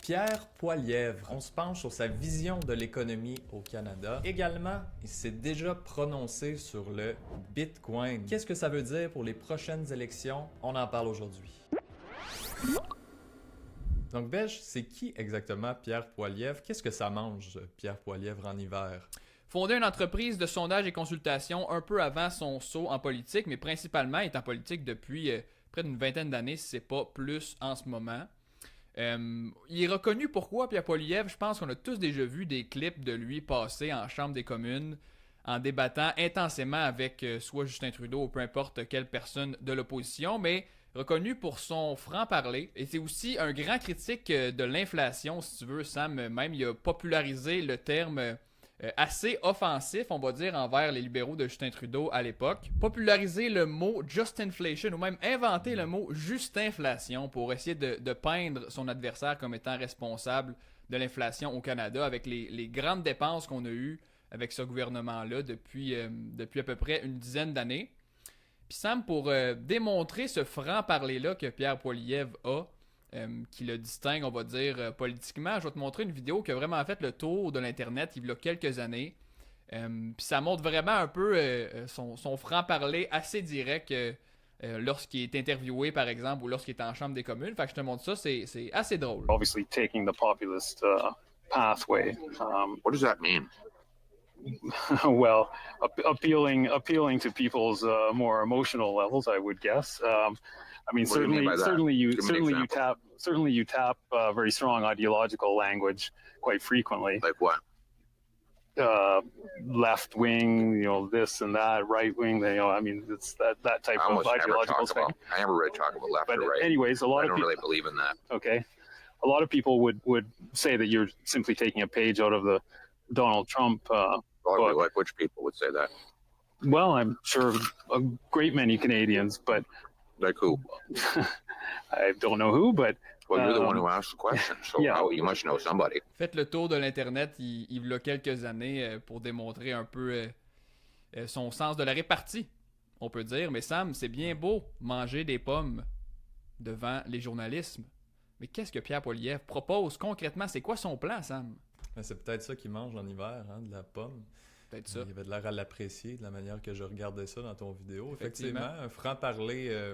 Pierre Poilievre, on se penche sur sa vision de l'économie au Canada. Également, il s'est déjà prononcé sur le Bitcoin. Qu'est-ce que ça veut dire pour les prochaines élections? On en parle aujourd'hui. Donc, Belge, c'est qui exactement Pierre Poilievre? Qu'est-ce que ça mange, Pierre Poilievre, en hiver? Fondé une entreprise de sondage et consultation un peu avant son saut en politique, mais principalement est en politique depuis près d'une vingtaine d'années, si c'est pas plus en ce moment. Il est reconnu pourquoi Pierre Poilievre, je pense qu'on a tous déjà vu des clips de lui passer en Chambre des communes en débattant intensément avec soit Justin Trudeau ou peu importe quelle personne de l'opposition, mais reconnu pour son franc-parler. Et c'est aussi un grand critique de l'inflation, si tu veux, Sam. Même il a popularisé le terme assez offensif, on va dire, envers les libéraux de Justin Trudeau à l'époque. Populariser le mot just inflation ou même inventer le mot justinflation pour essayer de peindre son adversaire comme étant responsable de l'inflation au Canada avec les grandes dépenses qu'on a eues avec ce gouvernement-là depuis à peu près une dizaine d'années. Puis Sam, pour démontrer ce franc-parler-là que Pierre Poilievre a, qui le distingue, on va dire, politiquement, je vais te montrer une vidéo qui a vraiment fait le tour de l'Internet il y a quelques années. Puis ça montre vraiment un peu son franc-parler assez direct lorsqu'il est interviewé, par exemple, ou lorsqu'il est en Chambre des communes. Fait que je te montre ça, c'est assez drôle. Obviously taking the populist pathway. What does that mean? Well, appealing to people's more emotional levels, I would guess. I mean, What do you mean by that? certainly Give me an you tap very strong ideological language quite frequently. Like what? Left wing, this and that, right wing. I mean, it's that type I of almost never ideological talk thing. about. I never really talk about left But or right. anyways, a lot I of don't people. really believe in that. Okay, a lot of people would say that you're simply taking a page out of the Donald Trump. Probably like which people would say that? Well, I'm sure a great many Canadians, but Like who? I don't know who, but Well, you're the one who asked the question, so yeah. you must know somebody. Faites le tour de l'Internet il y a quelques années pour démontrer un peu son sens de la répartie, on peut dire. Mais Sam, c'est bien beau manger des pommes devant les journalistes. Mais qu'est-ce que Pierre Poilievre propose concrètement? C'est quoi son plan, Sam? Ben, c'est peut-être ça qu'il mange en hiver, hein, de la pomme. Peut-être ça. Il avait de l'air à l'apprécier de la manière que je regardais ça dans ton vidéo. Effectivement. Effectivement, un franc-parler,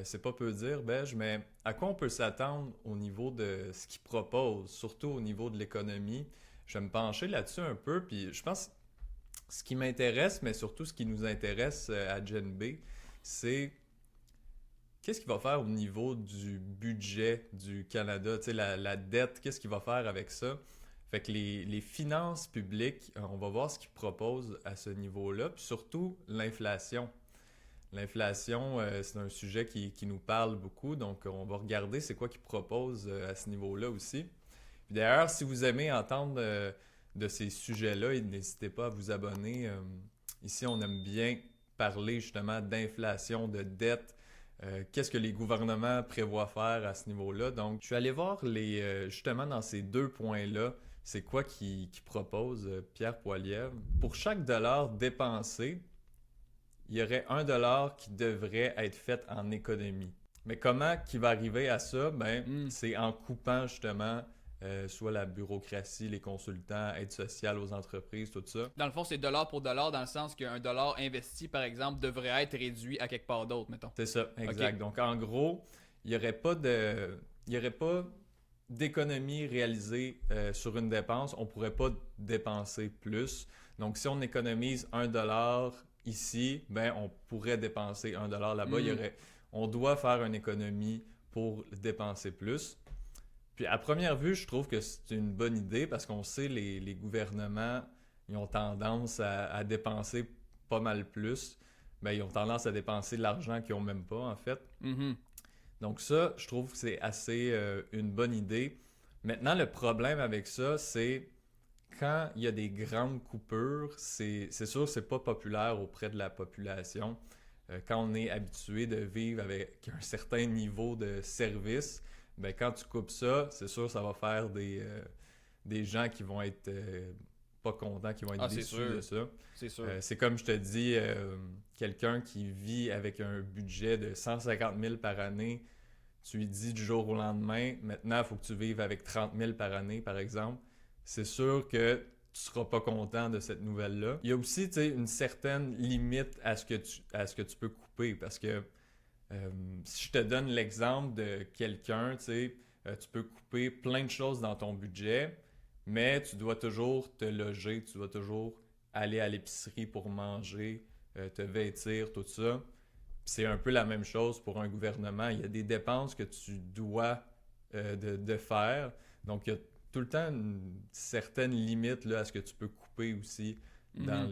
c'est pas peu dire, Belge, mais à quoi on peut s'attendre au niveau de ce qu'il propose, surtout au niveau de l'économie? Je vais me pencher là-dessus un peu, puis je pense ce qui m'intéresse, mais surtout ce qui nous intéresse à Gen B, c'est qu'est-ce qu'il va faire au niveau du budget du Canada, tu sais, la dette, qu'est-ce qu'il va faire avec ça? Fait que les finances publiques, on va voir ce qu'ils proposent à ce niveau-là, puis surtout l'inflation. L'inflation, c'est un sujet qui nous parle beaucoup, donc on va regarder c'est quoi qu'ils proposent à ce niveau-là aussi. Puis d'ailleurs, si vous aimez entendre de ces sujets-là, n'hésitez pas à vous abonner. Ici, on aime bien parler justement d'inflation, de dette, qu'est-ce que les gouvernements prévoient faire à ce niveau-là. Donc, je suis allé voir justement dans ces deux points-là, c'est quoi qu'il propose Pierre Poilievre. Pour chaque dollar dépensé, il y aurait $1 qui devrait être fait en économie. Mais comment qu'il va arriver à ça? C'est en coupant justement soit la bureaucratie, les consultants, aide sociale aux entreprises, tout ça. Dans le fond, c'est dollar pour dollar dans le sens qu'un dollar investi, par exemple, devrait être réduit à quelque part d'autre, mettons. C'est ça, exact. Okay. Donc en gros, il n'y aurait pas d'économie réalisée sur une dépense, on ne pourrait pas dépenser plus. Donc, si on économise $1 ici, on pourrait dépenser $1 là-bas. On doit faire une économie pour dépenser plus. Puis, à première vue, je trouve que c'est une bonne idée parce qu'on sait les gouvernements, ils ont tendance à dépenser pas mal plus. Ils ont tendance à dépenser de l'argent qu'ils n'ont même pas, en fait. Mm-hmm. Donc ça, je trouve que c'est assez une bonne idée. Maintenant, le problème avec ça, c'est quand il y a des grandes coupures, c'est sûr que c'est pas populaire auprès de la population. Quand on est habitué de vivre avec un certain niveau de service, quand tu coupes ça, c'est sûr que ça va faire des gens qui vont être pas contents, qui vont être déçus de ça. C'est sûr. C'est comme je te dis, quelqu'un qui vit avec un budget de 150 000 par année, tu lui dis du jour au lendemain, maintenant, il faut que tu vives avec 30 000 par année, par exemple, c'est sûr que tu seras pas content de cette nouvelle-là. Il y a aussi, tu sais, une certaine limite à ce que tu peux couper, parce que si je te donne l'exemple de quelqu'un, tu sais, tu peux couper plein de choses dans ton budget, mais tu dois toujours te loger, tu dois toujours aller à l'épicerie pour manger, te vêtir, tout ça. Puis c'est un peu la même chose pour un gouvernement. Il y a des dépenses que tu dois de faire. Donc, il y a tout le temps une certaine limite là, à ce que tu peux couper aussi dans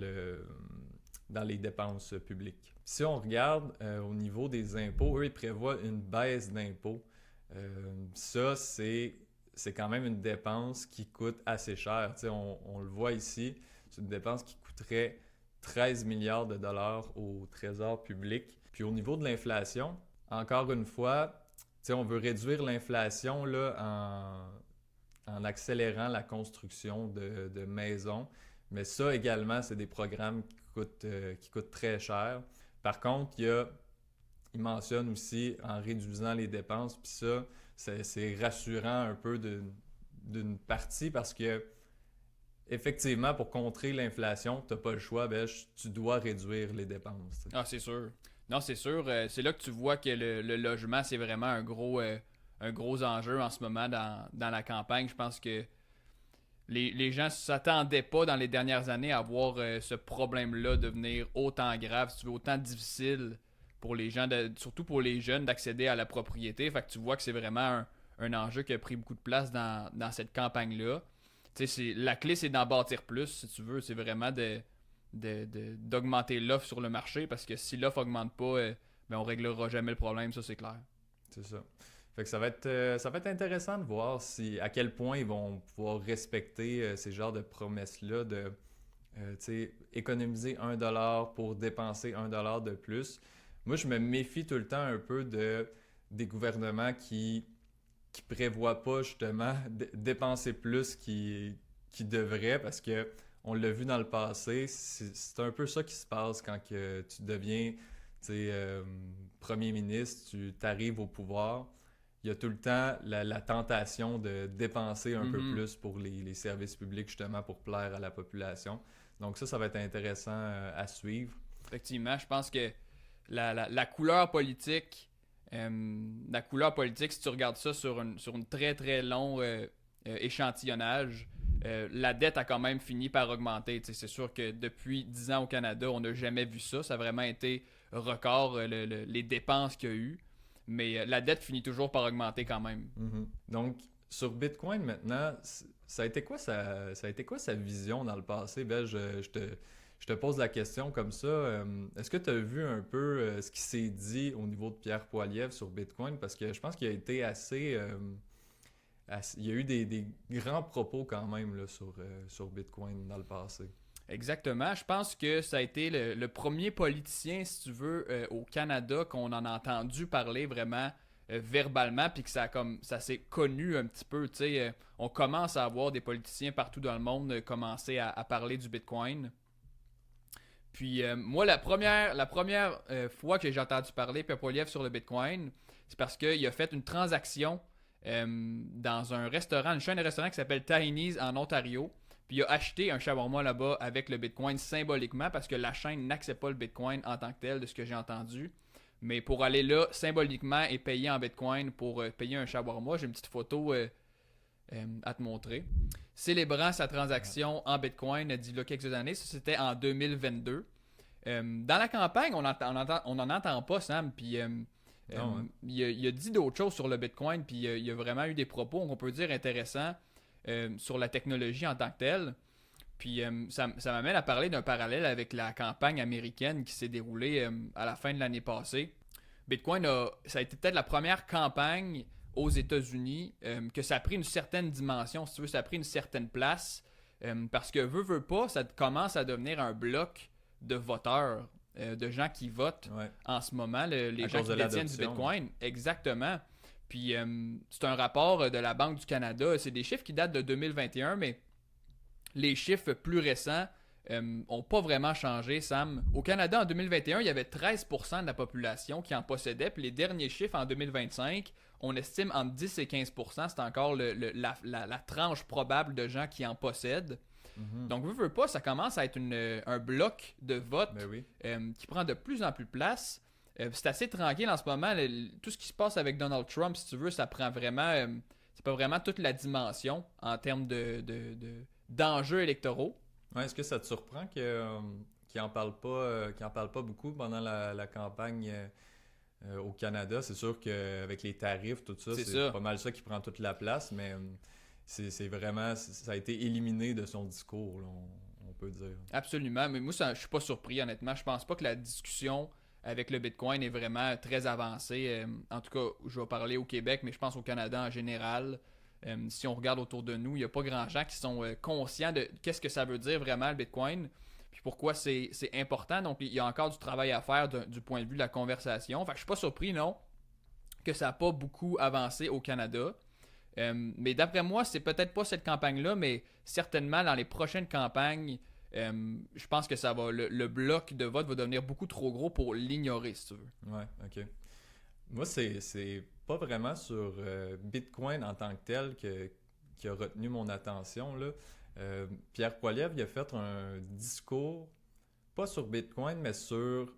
dans les dépenses publiques. Si on regarde au niveau des impôts, eux, ils prévoient une baisse d'impôts. Ça, c'est quand même une dépense qui coûte assez cher. Tu sais, on le voit ici, c'est une dépense qui coûterait 13 milliards de dollars au trésor public. Puis au niveau de l'inflation, encore une fois, tu sais, on veut réduire l'inflation là, en accélérant la construction de maisons. Mais ça également, c'est des programmes qui coûtent très cher. Par contre, il mentionne aussi en réduisant les dépenses, puis ça, c'est rassurant un peu d'une partie parce que effectivement, pour contrer l'inflation, tu n'as pas le choix, tu dois réduire les dépenses. T'sais. Ah, c'est sûr. Non, c'est sûr. C'est là que tu vois que le logement, c'est vraiment un gros enjeu en ce moment dans la campagne. Je pense que les gens ne s'attendaient pas dans les dernières années à voir ce problème-là devenir autant grave, si tu veux, autant difficile pour les gens, surtout pour les jeunes, d'accéder à la propriété. Fait que tu vois que c'est vraiment un enjeu qui a pris beaucoup de place dans cette campagne-là. La clé, c'est d'en bâtir plus, si tu veux. C'est vraiment d'augmenter l'offre sur le marché, parce que si l'offre augmente pas, on réglera jamais le problème, ça c'est clair. C'est ça. Fait que ça va être intéressant de voir à quel point ils vont pouvoir respecter ces genres de promesses-là de économiser $1 pour dépenser $1 de plus. Moi, je me méfie tout le temps un peu des gouvernements qui prévoient pas justement dépenser plus qu'ils devraient, parce que on l'a vu dans le passé, c'est un peu ça qui se passe quand que tu deviens premier ministre, tu t'arrives au pouvoir. Il y a tout le temps la tentation de dépenser un peu plus pour les services publics, justement, pour plaire à la population. Donc ça va être intéressant à suivre. Effectivement, je pense que la couleur politique, si tu regardes ça sur une très très long échantillonnage, la dette a quand même fini par augmenter. C'est sûr que depuis 10 ans au Canada, on n'a jamais vu ça. Ça a vraiment été record, les dépenses qu'il y a eu. Mais la dette finit toujours par augmenter quand même. Mm-hmm. Donc, sur Bitcoin maintenant, ça a été quoi sa vision dans le passé? Ben, je te pose la question comme ça. Est-ce que tu as vu un peu ce qui s'est dit au niveau de Pierre Poilievre sur Bitcoin? Parce que je pense qu'il a été assez... il y a eu des grands propos quand même là, sur Bitcoin dans le passé. Exactement. Je pense que ça a été le premier politicien, si tu veux, au Canada qu'on en a entendu parler vraiment verbalement, puis que ça s'est connu un petit peu. On commence à avoir des politiciens partout dans le monde commencer à parler du Bitcoin. Puis moi, la première fois que j'ai entendu parler Pierre Poilievre sur le Bitcoin, c'est parce qu'il a fait une transaction dans un restaurant, une chaîne de restaurants qui s'appelle Tiny's en Ontario. Puis il a acheté un shawarma là-bas avec le Bitcoin symboliquement, parce que la chaîne n'accepte pas le Bitcoin en tant que tel, de ce que j'ai entendu. Mais pour aller là symboliquement et payer en Bitcoin pour payer un shawarma, j'ai une petite photo à te montrer. Célébrant sa transaction en Bitcoin d'il y a quelques années, ça c'était en 2022. Dans la campagne, on n'en entend pas, Sam, puis il a dit d'autres choses sur le Bitcoin, puis il y a vraiment eu des propos, on peut dire, intéressants sur la technologie en tant que telle. Puis ça m'amène à parler d'un parallèle avec la campagne américaine qui s'est déroulée à la fin de l'année passée. Bitcoin, ça a été peut-être la première campagne aux États-Unis que ça a pris une certaine dimension, si tu veux, ça a pris une certaine place, parce que veut pas, ça commence à devenir un bloc de voteurs, de gens qui votent en ce moment, les gens qui détiennent du Bitcoin. Exactement. Puis c'est un rapport de la Banque du Canada. C'est des chiffres qui datent de 2021, mais les chiffres plus récents n'ont pas vraiment changé, Sam. Au Canada, en 2021, il y avait 13% de la population qui en possédait. Puis les derniers chiffres, en 2025, on estime entre 10 et 15%, c'est encore la tranche probable de gens qui en possèdent. Donc, veux pas, ça commence à être un bloc de vote Ben oui. qui prend de plus en plus de place. C'est assez tranquille en ce moment. Tout ce qui se passe avec Donald Trump, si tu veux, ça prend vraiment... c'est pas vraiment toute la dimension en termes d'enjeux électoraux. Ouais, est-ce que ça te surprend qu'il en parle pas beaucoup pendant la campagne au Canada? C'est sûr qu'avec les tarifs, tout ça, C'est c'est ça. pas mal ça qui prend toute la place, mais c'est vraiment... ça a été éliminé de son discours, là, on peut dire. Absolument, mais moi, je suis pas surpris, honnêtement. Je pense pas que la discussion avec le Bitcoin est vraiment très avancée. En tout cas, je vais parler au Québec, mais je pense au Canada en général. Si on regarde autour de nous, il n'y a pas grand gens qui sont conscients de qu'est-ce que ça veut dire vraiment le Bitcoin, puis pourquoi c'est important. Donc, il y a encore du travail à faire du point de vue de la conversation. Fait que je suis pas surpris, non, que ça n'a pas beaucoup avancé au Canada. Mais d'après moi, c'est peut-être pas cette campagne-là, mais certainement dans les prochaines campagnes, je pense que ça va. Le bloc de vote va devenir beaucoup trop gros pour l'ignorer, si tu veux. Ouais, ok. Moi, c'est pas vraiment sur Bitcoin en tant que tel qui a retenu mon attention, là. Pierre Poilievre, il a fait un discours, pas sur Bitcoin, mais sur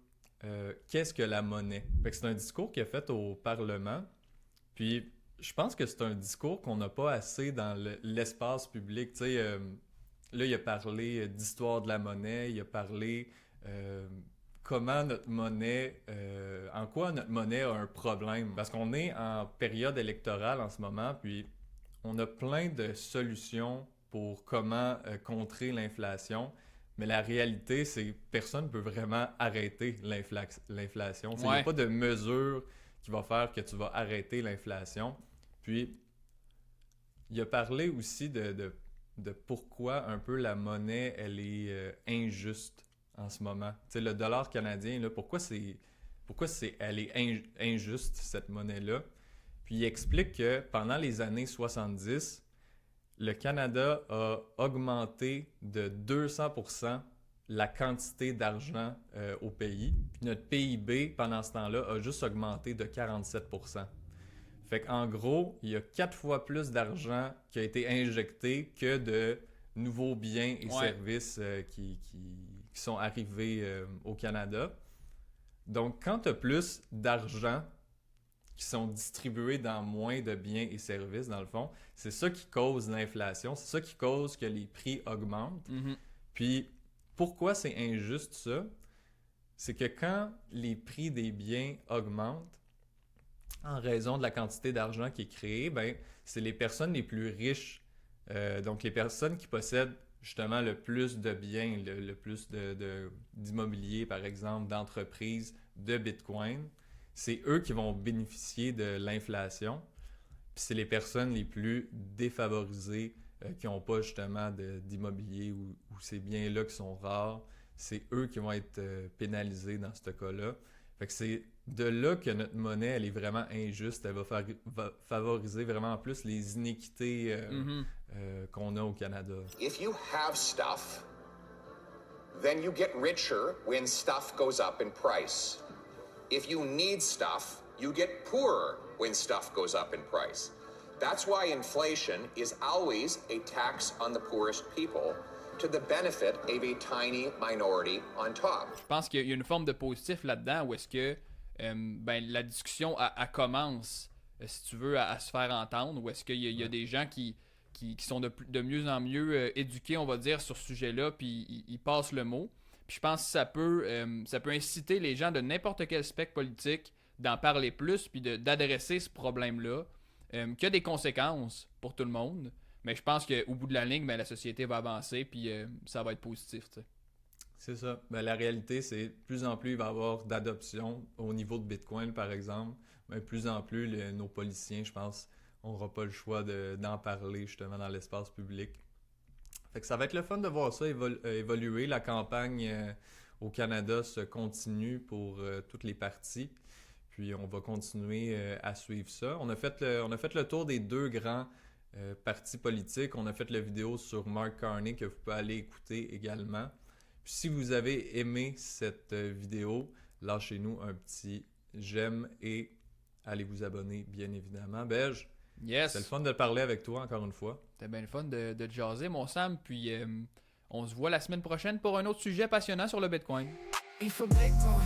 qu'est-ce que la monnaie. Fait que c'est un discours qu'il a fait au Parlement. Puis, je pense que c'est un discours qu'on n'a pas assez dans l'espace public. Tu sais, là, il a parlé d'histoire de la monnaie, il a parlé comment notre monnaie, en quoi notre monnaie a un problème. Parce qu'on est en période électorale en ce moment, puis on a plein de solutions pour comment contrer l'inflation. Mais la réalité, c'est que personne ne peut vraiment arrêter l'inflation. Il n'y a pas de mesure qui va faire que tu vas arrêter l'inflation. Puis, il a parlé aussi de pourquoi un peu la monnaie, elle est injuste en ce moment. Tu sais, le dollar canadien, là, pourquoi elle est injuste, cette monnaie-là. Puis, il explique que pendant les années 70, le Canada a augmenté de 200% la quantité d'argent au pays. Puis notre PIB, pendant ce temps-là, a juste augmenté de 47%. Fait qu'en gros, il y a 4 fois plus d'argent qui a été injecté que de nouveaux biens et services qui sont arrivés au Canada. Donc, quand tu as plus d'argent qui sont distribués dans moins de biens et services, dans le fond, c'est ça qui cause l'inflation, c'est ça qui cause que les prix augmentent. Mm-hmm. Puis, pourquoi c'est injuste ça? C'est que quand les prix des biens augmentent, en raison de la quantité d'argent qui est créée, ben, c'est les personnes les plus riches, donc les personnes qui possèdent justement le plus de biens, le plus d'immobilier, par exemple, d'entreprises, de Bitcoin, c'est eux qui vont bénéficier de l'inflation. Puis c'est les personnes les plus défavorisées qui n'ont pas justement d'immobilier ou ces biens-là qui sont rares. C'est eux qui vont être pénalisés dans ce cas-là. Fait que c'est de là que notre monnaie, elle est vraiment injuste. Elle va favoriser vraiment plus les inéquités qu'on a au Canada. If you have stuff, then you get richer when stuff goes up in price. If you need stuff, you get poorer when stuff goes up in price. That's why inflation is always a tax on the poorest people to the benefit of a tiny minority on top. Je pense qu'il y a une forme de positif là-dedans où est-ce que la discussion elle commence, si tu veux, à se faire entendre, où est-ce qu'il y a des gens qui sont de mieux en mieux éduqués, on va dire, sur ce sujet-là, puis ils passent le mot. Puis je pense que ça peut inciter les gens de n'importe quel spectre politique d'en parler plus, puis d'adresser ce problème-là, qui a des conséquences pour tout le monde. Mais je pense qu'au bout de la ligne, la société va avancer, puis ça va être positif. T'sais. C'est ça. Ben, la réalité, c'est de plus en plus, il va y avoir d'adoption au niveau de Bitcoin, par exemple. Mais de plus en plus, nos policiers, je pense, n'auront pas le choix d'en parler justement dans l'espace public. Fait que ça va être le fun de voir ça évoluer. La campagne au Canada se continue pour toutes les partis. Puis on va continuer à suivre ça. On a fait le tour des deux grands partis politiques. On a fait la vidéo sur Mark Carney que vous pouvez aller écouter également. Puis si vous avez aimé cette vidéo, lâchez-nous un petit j'aime et allez vous abonner, bien évidemment. Belge, Yes. c'est le fun de parler avec toi encore une fois. C'était bien le fun de te jaser, mon Sam. Puis on se voit la semaine prochaine pour un autre sujet passionnant sur le Bitcoin. For Bitcoin.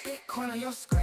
Bitcoin on your screen.